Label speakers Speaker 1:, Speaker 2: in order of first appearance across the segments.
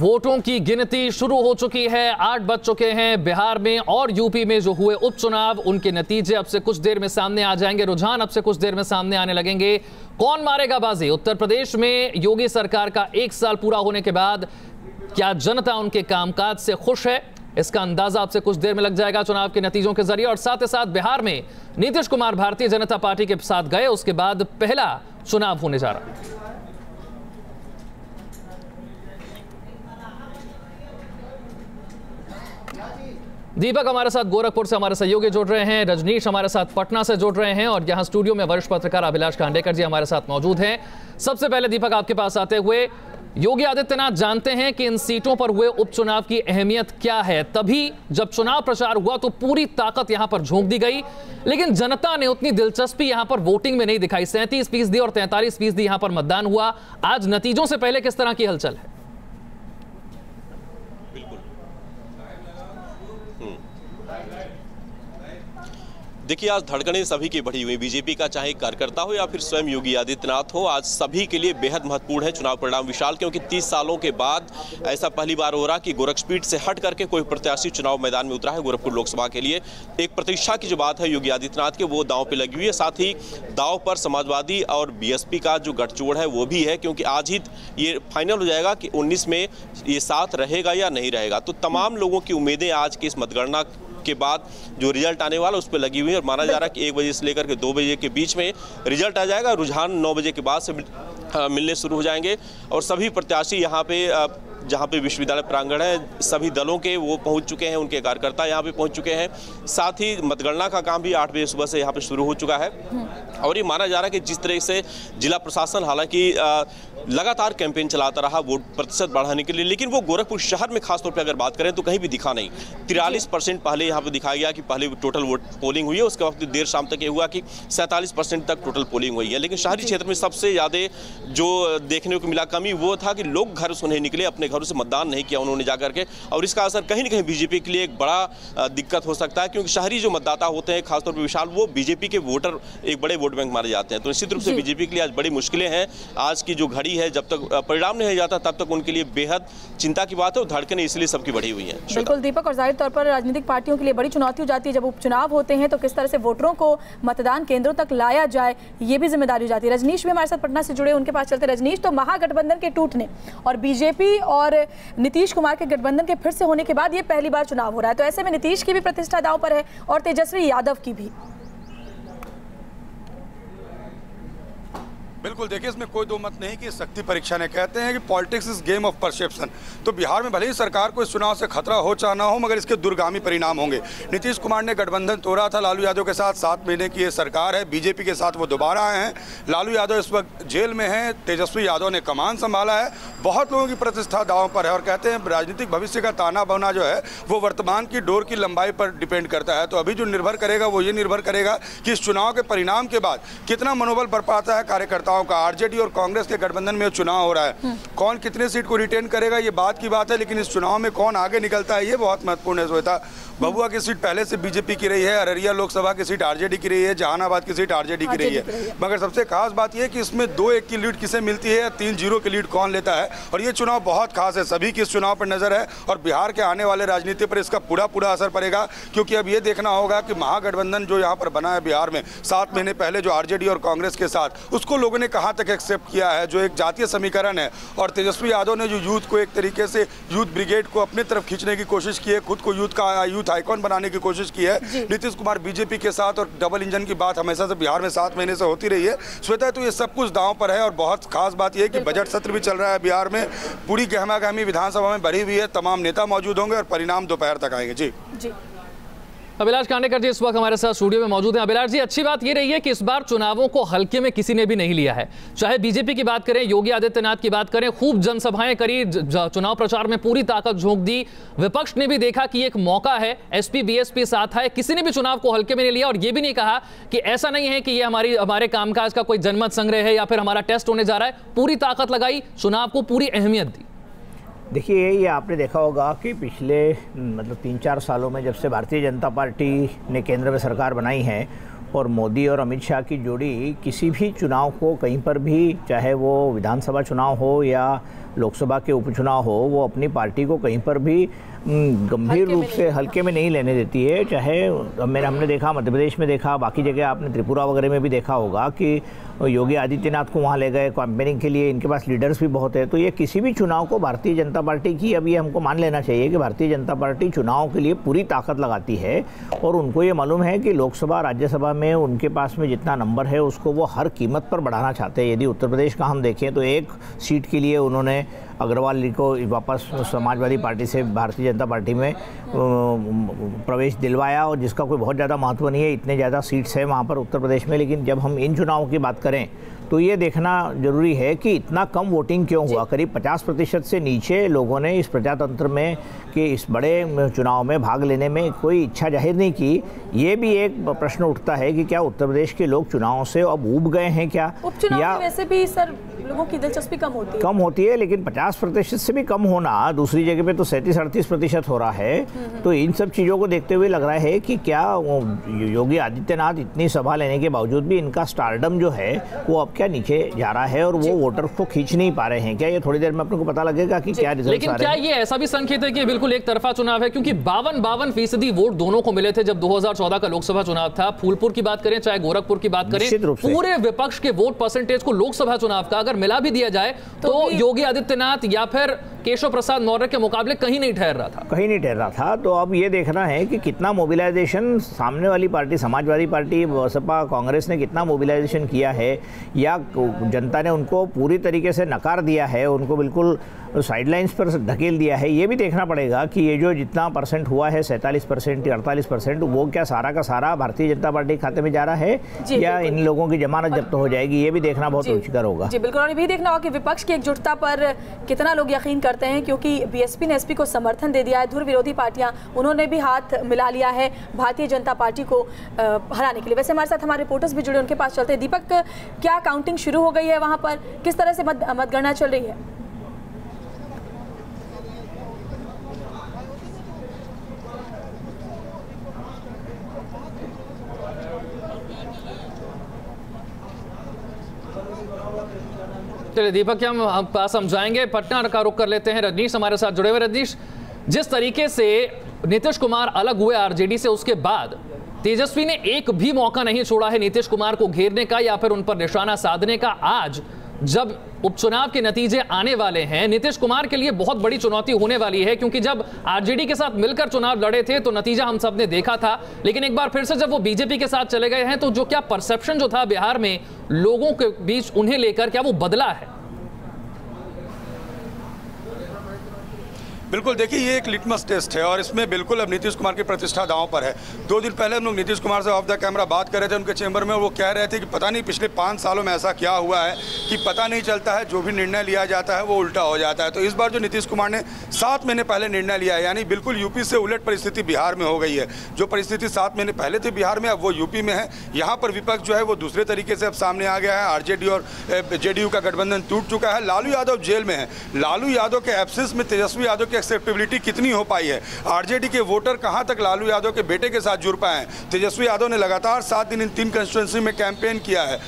Speaker 1: वोटों की गिनती शुरू हो चुकी है। 8 बज चुके हैं। बिहार में और यूपी में जो हुए उपचुनाव, उनके नतीजे अब से कुछ देर में सामने आ जाएंगे। रुझान अब से कुछ देर में सामने आने लगेंगे। कौन मारेगा बाजी? उत्तर प्रदेश में योगी सरकार का 1 साल पूरा होने के बाद क्या जनता उनके कामकाज से खुश है? इसका अंदाजा अब से कुछ देर में लग जाएगा चुनाव के नतीजों के जरिए। और साथ ही साथ बिहार में नीतीश कुमार भारतीय जनता पार्टी के साथ गए, उसके बाद पहला चुनाव होने जा रहा है। दीपक हमारे साथ गोरखपुर से हमारे सहयोगी जुड़ रहे हैं, रजनीश हमारे साथ पटना से जुड़ रहे हैं और यहां स्टूडियो में वरिष्ठ पत्रकार अभिलाष खांडेकर जी हमारे साथ मौजूद हैं। सबसे पहले दीपक आपके पास आते हुए, योगी आदित्यनाथ जानते हैं कि इन सीटों पर हुए उपचुनाव की अहमियत क्या है। तभी जब चुनाव प्रचार हुआ तो पूरी ताकत यहां पर झोंक दी गई, लेकिन जनता ने उतनी दिलचस्पी यहां पर वोटिंग में नहीं दिखाई। 37% और 43% यहां पर मतदान हुआ। आज नतीजों से पहले किस तरह की हलचल है?
Speaker 2: देखिए, आज धड़कनें सभी की बढ़ी हुई। बीजेपी का चाहे कार्यकर्ता हो या फिर स्वयं योगी आदित्यनाथ हो, आज सभी के लिए बेहद महत्वपूर्ण है चुनाव परिणाम विशाल, क्योंकि 30 सालों के बाद ऐसा पहली बार हो रहा कि गोरखपीठ से हट करके कोई प्रत्याशी चुनाव मैदान में उतरा है गोरखपुर लोकसभा के लिए। एक प्रतीक्षा की जो बात है योगी आदित्यनाथ के, वो दांव पे लगी हुई है। साथ ही दांव पर समाजवादी और बीएसपी का जो गठजोड़ है वो भी है, क्योंकि आज ही ये फाइनल हो जाएगा कि 19 में ये साथ रहेगा या नहीं रहेगा। तो तमाम लोगों की उम्मीदें आज की इस मतगणना के बाद जो रिजल्ट आने वाला उस पर लगी हुई है और माना जा रहा है कि 1 बजे से लेकर के 2 बजे के बीच में रिजल्ट आ जाएगा। रुझान 9 बजे के बाद से मिलने शुरू हो जाएंगे और सभी प्रत्याशी यहाँ पे जहाँ पे विश्वविद्यालय प्रांगण है, सभी दलों के वो पहुँच चुके हैं, उनके कार्यकर्ता यहाँ पे पहुँच चुके हैं। साथ ही मतगणना का काम भी 8 बजे सुबह से यहाँ पे शुरू हो चुका है और ये माना जा रहा है कि जिस तरह से जिला प्रशासन हालांकि लगातार कैंपेन चलाता रहा वोट प्रतिशत बढ़ाने के लिए, लेकिन वो गोरखपुर शहर में खासतौर पे अगर बात करें तो कहीं भी दिखा नहीं। 43% पहले यहाँ पे दिखाया गया कि पहले टोटल वोट पोलिंग हुई है, उसके बाद देर शाम तक ये हुआ कि 47% तक टोटल पोलिंग हुई है। लेकिन शहरी क्षेत्र में सबसे ज़्यादा जो देखने को मिला कमी वो था कि लोग घर से नहीं निकले, अपने घरों से मतदान नहीं किया उन्होंने जाकर के, और इसका असर कहीं ना कहीं बीजेपी के लिए एक बड़ा दिक्कत हो सकता है, क्योंकि शहरी जो मतदाता होते हैं खासतौर पर विशाल, वो बीजेपी के वोटर एक बड़े वोट बैंक माने जाते हैं। तो निश्चित रूप से बीजेपी के लिए आज बड़ी मुश्किलें हैं। आज की जो घड़ी है, जब तक परिणाम नहीं जाता तब तक उनके लिए बेहद चिंता की बात है और धड़कनें इसलिए सबकी बढ़ी हुई हैं।
Speaker 3: बिल्कुल दीपक, और जाहिर तौर पर राजनीतिक पार्टियों के लिए बड़ी चुनौती हो जाती है जब उपचुनाव होते हैं, तो किस तरह से वोटरों को मतदान केंद्रों तक लाया जाए, ये भी जिम्मेदारी हो जाती है। रजनीश भी हमारे साथ पटना से जुड़े, उनके पास चलते। रजनीश, तो महागठबंधन के टूटने और बीजेपी और नीतीश कुमार के गठबंधन के फिर से होने के बाद ये पहली बार चुनाव हो रहा है, तो ऐसे में नीतीश की भी प्रतिष्ठा दांव पर है और तेजस्वी यादव की भी।
Speaker 4: बिल्कुल, देखिए इसमें कोई दो मत नहीं कि शक्ति परीक्षा ने, कहते हैं कि politics is game of perception. तो बिहार में भले ही सरकार को इस चुनाव से खतरा हो चाहे ना हो, मगर इसके दूरगामी परिणाम होंगे। नीतीश कुमार ने गठबंधन तोड़ा था लालू यादव के साथ, 7 महीने की ये सरकार है, बीजेपी के साथ वो दोबारा आए हैं। लालू यादव इस वक्त जेल में हैं, तेजस्वी यादव ने कमान संभाला है। बहुत लोगों की प्रतिष्ठा दांव पर है और कहते हैं राजनीतिक भविष्य का ताना बाना जो है वो वर्तमान की डोर की लंबाई पर डिपेंड करता है। तो अभी जो निर्भर करेगा वो ये निर्भर करेगा कि इस चुनाव के परिणाम के बाद कितना मनोबल बढ़ पाता है कार्यकर्ताओं का। आरजेडी और कांग्रेस के गठबंधन में चुनाव हो रहा है, कौन कितने सीट को रिटेन करेगा ये बात की बात है, लेकिन इस चुनाव में कौन आगे निकलता है ये बहुत महत्वपूर्ण है। श्वेता, भभुआ की सीट पहले से बीजेपी की रही है, अररिया लोकसभा की सीट आरजेडी की रही है, जहानाबाद की सीट आरजेडी की रही है, मगर सबसे खास बात यह कि इसमें 2-1 की लीड किसे मिलती है या 3-0 की लीड कौन लेता है। और ये चुनाव बहुत खास है, सभी की इस चुनाव पर नजर है और बिहार के आने वाले राजनीति पर इसका पूरा असर पड़ेगा, क्योंकि अब ये देखना होगा कि महागठबंधन जो यहाँ पर बना है बिहार में 7 महीने पहले जो आरजेडी और कांग्रेस के साथ, उसको लोगों ने कहाँ तक एक्सेप्ट किया है, जो एक जातीय समीकरण है। और तेजस्वी यादव ने जो यूथ को एक तरीके से यूथ ब्रिगेड को अपनी तरफ खींचने की कोशिश की है, खुद को यूथ आइकॉन बनाने की कोशिश की है। नीतीश कुमार बीजेपी के साथ और डबल इंजन की बात हमेशा से बिहार में 7 महीने से होती रही है। श्वेता, तो ये सब कुछ दांव पर है और बहुत खास बात यह है कि बजट सत्र भी चल रहा है बिहार में, पूरी गहमागहमी विधानसभा में भरी हुई है, तमाम नेता मौजूद होंगे और परिणाम दोपहर तक आएंगे। जी
Speaker 1: अभिलाष खांडेकर जी इस वक्त हमारे साथ स्टूडियो में मौजूद हैं। अभिलाष जी, अच्छी बात ये रही है कि इस बार चुनावों को हल्के में किसी ने भी नहीं लिया है। चाहे बीजेपी की बात करें, योगी आदित्यनाथ की बात करें, खूब जनसभाएं करी, चुनाव प्रचार में पूरी ताकत झोंक दी। विपक्ष ने भी देखा कि एक मौका है, एसपी बीएसपी साथ है, किसी ने भी चुनाव को हल्के में नहीं लिया और ये भी नहीं कहा कि ऐसा नहीं है कि ये हमारे कामकाज का कोई जनमत संग्रह है या फिर हमारा टेस्ट होने जा रहा है। पूरी ताकत लगाई, चुनाव को पूरी अहमियत दी।
Speaker 5: देखिए, ये आपने देखा होगा कि पिछले 3-4 सालों में जब से भारतीय जनता पार्टी ने केंद्र में सरकार बनाई है और मोदी और अमित शाह की जोड़ी किसी भी चुनाव को कहीं पर भी, चाहे वो विधानसभा चुनाव हो या लोकसभा के उपचुनाव हो, वो अपनी पार्टी को कहीं पर भी गंभीर रूप से हल्के में नहीं लेने देती है। चाहे हमने देखा मध्य प्रदेश में, देखा बाकी जगह, आपने त्रिपुरा वगैरह में भी देखा होगा कि योगी आदित्यनाथ को वहाँ ले गए कैंपेनिंग के लिए, इनके पास लीडर्स भी बहुत है। तो ये किसी भी चुनाव को भारतीय जनता पार्टी की, अब ये हमको मान लेना चाहिए कि भारतीय जनता पार्टी चुनाव के लिए पूरी ताकत लगाती है और उनको ये मालूम है कि लोकसभा राज्यसभा में उनके पास में जितना नंबर है उसको वो हर कीमत पर बढ़ाना चाहते हैं। यदि उत्तर प्रदेश का हम देखें तो एक सीट के लिए उन्होंने अग्रवाल जी को वापस समाजवादी पार्टी से भारतीय जनता पार्टी में प्रवेश दिलवाया, और जिसका कोई बहुत ज़्यादा महत्व नहीं है, इतने ज़्यादा सीट्स हैं वहाँ पर उत्तर प्रदेश में। लेकिन जब हम इन चुनावों की बात करें तो ये देखना जरूरी है कि इतना कम वोटिंग क्यों हुआ। करीब 50% से नीचे लोगों ने इस प्रजातंत्र में कि इस बड़े चुनाव में भाग लेने में कोई इच्छा जाहिर नहीं की। ये भी एक प्रश्न उठता है कि क्या उत्तर प्रदेश के लोग चुनावों से अब ऊब गए हैं क्या,
Speaker 3: या वैसे भी सर लोगों की दिलचस्पी कम होती है।
Speaker 5: लेकिन 50% से भी कम होना, दूसरी जगह पे तो 37-38% हो रहा है। तो इन सब चीज़ों को देखते हुए लग रहा है कि क्या योगी आदित्यनाथ इतनी सभा लेने के बावजूद भी इनका स्टारडम जो है वो अब क्या नीचे जा रहा है और वो वोटर्स को खींच नहीं पा रहे हैं। क्या ये थोड़ी देर में अपने को पता लगेगा कि क्या रिजल्ट
Speaker 1: लेकिन क्या ये ऐसा भी संकेत है कि बिल्कुल एक तरफा चुनाव है, क्योंकि 52% वोट दोनों को मिले थे जब 2014 का लोकसभा चुनाव था। फूलपुर की बात करें चाहे गोरखपुर की बात करें, पूरे विपक्ष के वोट परसेंटेज को लोकसभा चुनाव का अगर मिला भी दिया जाए तो योगी आदित्यनाथ या फिर केशव प्रसाद मौर्य के मुकाबले कहीं नहीं ठहर रहा था।
Speaker 5: तो अब ये देखना है कि कितना मोबिलाइजेशन सामने वाली पार्टी, समाजवादी पार्टी, बसपा, कांग्रेस ने कितना मोबिलाइजेशन किया है, या जनता ने उनको पूरी तरीके से नकार दिया है, उनको बिल्कुल साइडलाइंस पर ढकेल दिया है। ये भी देखना पड़ेगा कि ये जो जितना परसेंट हुआ है 47% या 48%, वो क्या सारा का सारा भारतीय जनता पार्टी के खाते में जा रहा है या इन लोगों की जमानत जब्त हो जाएगी। ये भी देखना बहुत रुचिकर होगा।
Speaker 3: जी बिल्कुल, और ये भी देखना होगा कि विपक्ष की एकजुटता पर कितना लोग यकीन करते हैं, क्योंकि बीएसपी ने एसपी को समर्थन दे दिया है। धुर विरोधी पार्टियां उन्होंने भी हाथ मिला लिया है भारतीय जनता पार्टी को हराने के लिए। वैसे हमारे साथ हमारे रिपोर्टर्स भी जुड़े, उनके पास चलते हैं। दीपक, क्या काउंटिंग शुरू हो गई है वहां पर, किस तरह से मतगणना चल रही है?
Speaker 1: चलिए दीपक के हम पास समझाएंगे, पटना का रुख कर लेते हैं। रजनीश हमारे साथ जुड़े हुए। रजनीश, जिस तरीके से नीतीश कुमार अलग हुए आरजेडी से, उसके बाद तेजस्वी ने एक भी मौका नहीं छोड़ा है नीतीश कुमार को घेरने का या फिर उन पर निशाना साधने का। आज जब उपचुनाव के नतीजे आने वाले हैं, नीतीश कुमार के लिए बहुत बड़ी चुनौती होने वाली है, क्योंकि जब आरजेडी के साथ मिलकर चुनाव लड़े थे तो नतीजा हम सब ने देखा था। लेकिन एक बार फिर से जब वो बीजेपी के साथ चले गए हैं तो जो क्या परसेप्शन जो था बिहार में लोगों के बीच उन्हें लेकर, क्या वो बदला है?
Speaker 4: बिल्कुल, देखिए ये एक लिटमस टेस्ट है और इसमें बिल्कुल अब नीतीश कुमार की प्रतिष्ठा दांव पर है। 2 दिन पहले हम लोग नीतीश कुमार से ऑफ द कैमरा बात कर रहे थे उनके चैम्बर में, वो कह रहे थे कि पता नहीं पिछले 5 सालों में ऐसा क्या हुआ है कि पता नहीं चलता है, जो भी निर्णय लिया जाता है वो उल्टा हो जाता है। तो इस बार जो नीतीश कुमार ने 7 महीने पहले निर्णय लिया है, यानी बिल्कुल यूपी से उलट परिस्थिति बिहार में हो गई है। जो परिस्थिति 7 महीने पहले थी बिहार में, अब वो यूपी में है। यहाँ पर विपक्ष जो है वो दूसरे तरीके से अब सामने आ गया है। आरजेडी और जेडीयू का गठबंधन टूट चुका है। लालू यादव जेल में है। लालू यादव के एब्सेंस में तेजस्वी यादव की एक्सेप्टेबिलिटी नहीं हो पाई है। आरजेडी के वोटर कहां तक लालू यादव के बेटे के साथ जुड़ पाए हैं। तेजस्वी यादव ने लगातार 7 दिन इन 3 कंस्टिट्यूएंसी में कैंपेन किया है।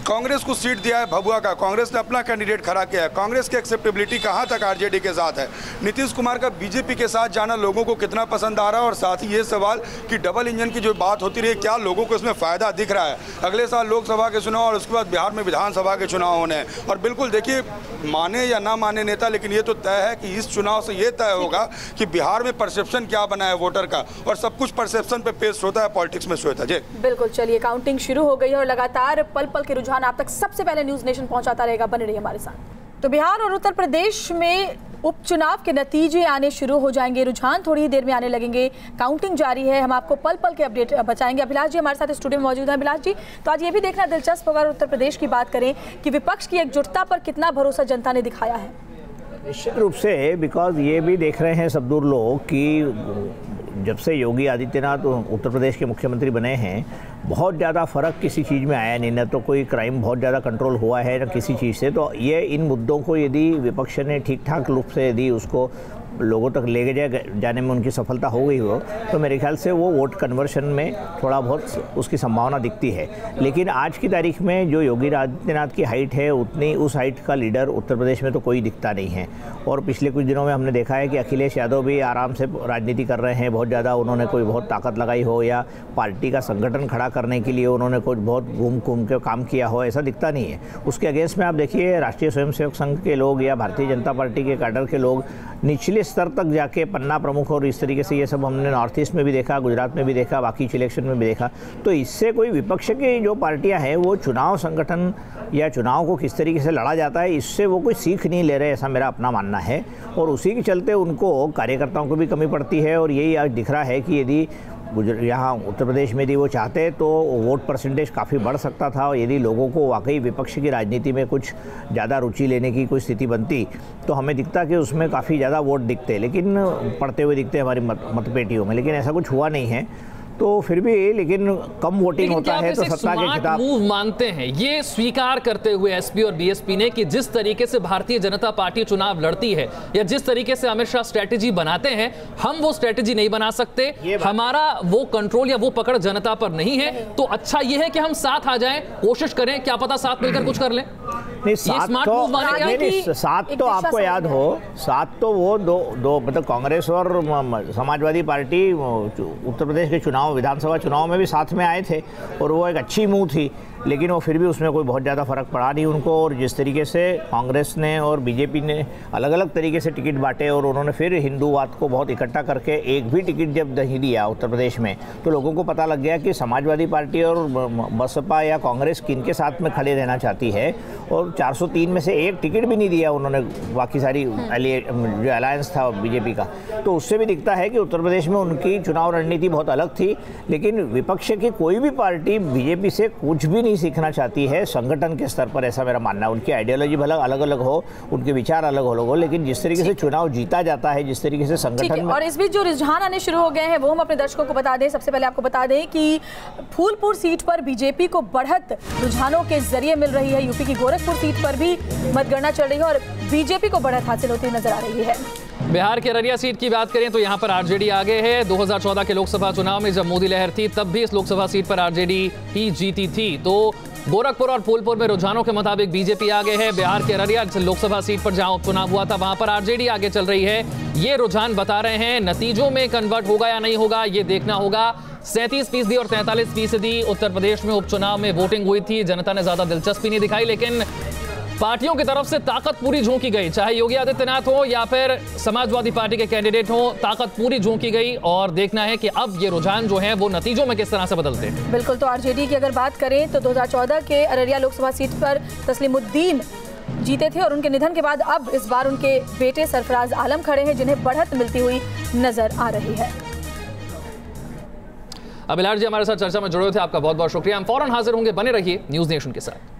Speaker 4: कांग्रेस को सीट दिया है भभुआ का, कांग्रेस ने अपना कैंडिडेट खड़ा किया है। कांग्रेस की एक्सेप्टेबिलिटी कहां तक आरजेडी के साथ है। नीतीश कुमार का बीजेपी के साथ जाना लोगों को कितना पसंद आ रहा है, और साथ ही ये सवाल कि डबल इंजन की जो बात होती रही, क्या लोगों को इसमें फायदा दिख रहा है। अगले साल लोकसभा के चुनाव और उसके बाद बिहार में विधानसभा के चुनाव होने हैं। और बिल्कुल देखिए, माने या ना माने नेता, लेकिन ये तो तय है कि इस चुनाव से ये तय होगा कि बिहार में परसेप्शन क्या बना है वोटर का, और सब कुछ परसेप्शन पे पेश होता है पॉलिटिक्स में। श्वेता जी
Speaker 3: बिल्कुल, चलिए काउंटिंग शुरू हो गई है और लगातार पल पल के रुझान आप तक सबसे पहले न्यूज नेशन पहुंचाता रहेगा। बने रहिए हमारे साथ। तो बिहार और उत्तर प्रदेश में उपचुनाव के नतीजे आने शुरू हो जाएंगे, रुझान थोड़ी ही देर में आने लगेंगे, काउंटिंग जारी है। हम आपको पल पल के अपडेट बचाएंगे। अभिलाष जी हमारे साथ स्टूडियो में मौजूद हैं। अभिलाष जी, तो आज ये भी देखना दिलचस्प होगा, उत्तर प्रदेश की बात करें कि विपक्ष की एकजुटता पर कितना भरोसा जनता ने दिखाया है।
Speaker 5: निश्चित रूप से, बिकॉज ये भी देख रहे हैं सब दूर लोग कि जब से योगी आदित्यनाथ उत्तर प्रदेश के मुख्यमंत्री बने हैं, बहुत ज़्यादा फ़र्क किसी चीज़ में आया नहीं। न तो कोई क्राइम बहुत ज़्यादा कंट्रोल हुआ है, न किसी चीज़ से। तो ये इन मुद्दों को यदि विपक्ष ने ठीक ठाक रूप से यदि उसको लोगों तक ले जाने में उनकी सफलता हो गई हो, तो मेरे ख्याल से वो वोट कन्वर्शन में थोड़ा बहुत उसकी संभावना दिखती है। लेकिन आज की तारीख में जो योगी आदित्यनाथ की हाइट है, उतनी उस हाइट का लीडर उत्तर प्रदेश में तो कोई दिखता नहीं है। और पिछले कुछ दिनों में हमने देखा है कि अखिलेश यादव भी आराम से राजनीति कर रहे हैं, बहुत ज़्यादा उन्होंने कोई बहुत ताकत लगाई हो या पार्टी का संगठन खड़ा करने के लिए उन्होंने कुछ बहुत घूम के काम किया हो, ऐसा दिखता नहीं है। उसके अगेंस्ट में आप देखिए राष्ट्रीय स्वयंसेवक संघ के लोग या भारतीय जनता पार्टी के कैडर के लोग निचले स्तर तक जाके पन्ना प्रमुख और इस तरीके से, ये सब हमने नॉर्थ ईस्ट में भी देखा, गुजरात में भी देखा, बाकी इलेक्शन में भी देखा। तो इससे कोई विपक्ष की जो पार्टियां हैं वो चुनाव संगठन या चुनाव को किस तरीके से लड़ा जाता है, इससे वो कोई सीख नहीं ले रहे, ऐसा मेरा अपना मानना है। और उसी के चलते उनको कार्यकर्ताओं को भी कमी पड़ती है। और यही आज दिख रहा है कि यदि यहाँ उत्तर प्रदेश में यदि वो चाहते तो वोट परसेंटेज काफ़ी बढ़ सकता था। और यदि लोगों को वाकई विपक्ष की राजनीति में कुछ ज़्यादा रुचि लेने की कोई स्थिति बनती तो हमें दिखता कि उसमें काफ़ी ज़्यादा वोट दिखते, लेकिन पड़ते हुए दिखते हमारी मतपेटियों में। लेकिन ऐसा कुछ हुआ नहीं है, तो फिर भी लेकिन कम वोटिंग होता है तो सत्ता के खिताब
Speaker 1: मूव मानते हैं ये स्वीकार करते हुए एसपी और बीएसपी ने कि जिस तरीके से भारतीय जनता पार्टी चुनाव लड़ती है या जिस तरीके से अमित शाह स्ट्रेटेजी बनाते हैं, हम वो स्ट्रेटेजी नहीं बना सकते, हमारा वो कंट्रोल या वो पकड़ जनता पर नहीं है। तो अच्छा ये है कि हम साथ आ जाएं, कोशिश करें, क्या पता साथ मिलकर कुछ कर लें।
Speaker 5: नहीं, साथ तो आपको याद हो, साथ तो वो दो मतलब कांग्रेस और समाजवादी पार्टी उत्तर प्रदेश के विधानसभा चुनाव में भी साथ में आए थे और वो एक अच्छी मूव थी। लेकिन वो फिर भी उसमें कोई बहुत ज़्यादा फर्क पड़ा नहीं उनको। और जिस तरीके से कांग्रेस ने और बीजेपी ने अलग अलग तरीके से टिकट बांटे और उन्होंने फिर हिंदूवाद को बहुत इकट्ठा करके एक भी टिकट जब नहीं दिया उत्तर प्रदेश में, तो लोगों को पता लग गया कि समाजवादी पार्टी और बसपा या कांग्रेस किनके साथ में खड़े रहना चाहती है। और 403 में से एक टिकट भी नहीं दिया उन्होंने, बाकी सारी जो अलायंस था बीजेपी का। तो उससे भी दिखता है कि उत्तर प्रदेश में उनकी चुनाव रणनीति बहुत अलग थी। लेकिन विपक्ष की कोई भी पार्टी बीजेपी से कुछ भी नहीं सीखना चाहती है संगठन के स्तर पर, ऐसा मेरा मानना है। उनकी आइडियोलॉजी भला अलग अलग हो, उनके विचार अलग हो, लेकिन जिस तरीके से चुनाव जीता जाता है, जिस तरीके से संगठन में।
Speaker 3: और इस बीच जो रुझान आने शुरू हो गए हैं वो हम अपने दर्शकों को बता दें। सबसे पहले आपको बता दें कि फूलपुर सीट पर बीजेपी को बढ़त रुझानों के जरिए मिल रही है। यूपी की गोरखपुर सीट पर भी मतगणना चल रही है और बीजेपी को बढ़त हासिल होती नजर आ रही है।
Speaker 1: बिहार के अररिया सीट की बात करें तो यहां पर आरजेडी आगे है। 2014 के लोकसभा चुनाव में जब मोदी लहर थी तब भी इस लोकसभा सीट पर आरजेडी ही जीती थी। तो गोरखपुर और फूलपुर में रुझानों के मुताबिक बीजेपी आगे है। बिहार के अररिया लोकसभा सीट पर जहां उपचुनाव हुआ था वहां पर आरजेडी आगे चल रही है। ये रुझान बता रहे हैं, नतीजों में कन्वर्ट होगा या नहीं होगा ये देखना होगा। 37% और 43% उत्तर प्रदेश में उपचुनाव में वोटिंग हुई थी। जनता ने ज्यादा दिलचस्पी नहीं दिखाई, लेकिन पार्टियों की तरफ से ताकत पूरी झोंकी गई, चाहे योगी आदित्यनाथ हो या फिर समाजवादी पार्टी के कैंडिडेट हो, ताकत पूरी झोंकी गई। और देखना है कि अब ये रुझान जो है वो नतीजों में किस तरह से बदलते हैं।
Speaker 3: बिल्कुल, तो आरजेडी की अगर बात करें तो 2014 के अररिया लोकसभा सीट पर तस्लीमुद्दीन जीते थे और उनके निधन के बाद अब इस बार उनके बेटे सरफराज आलम खड़े हैं, जिन्हें बढ़त मिलती हुई नजर आ रही है।
Speaker 1: अभिलाष जी हमारे साथ चर्चा में जुड़े हुए थे, आपका बहुत बहुत शुक्रिया। हम फौरन हाजिर होंगे, बने रहिए न्यूज़ नेशन के साथ।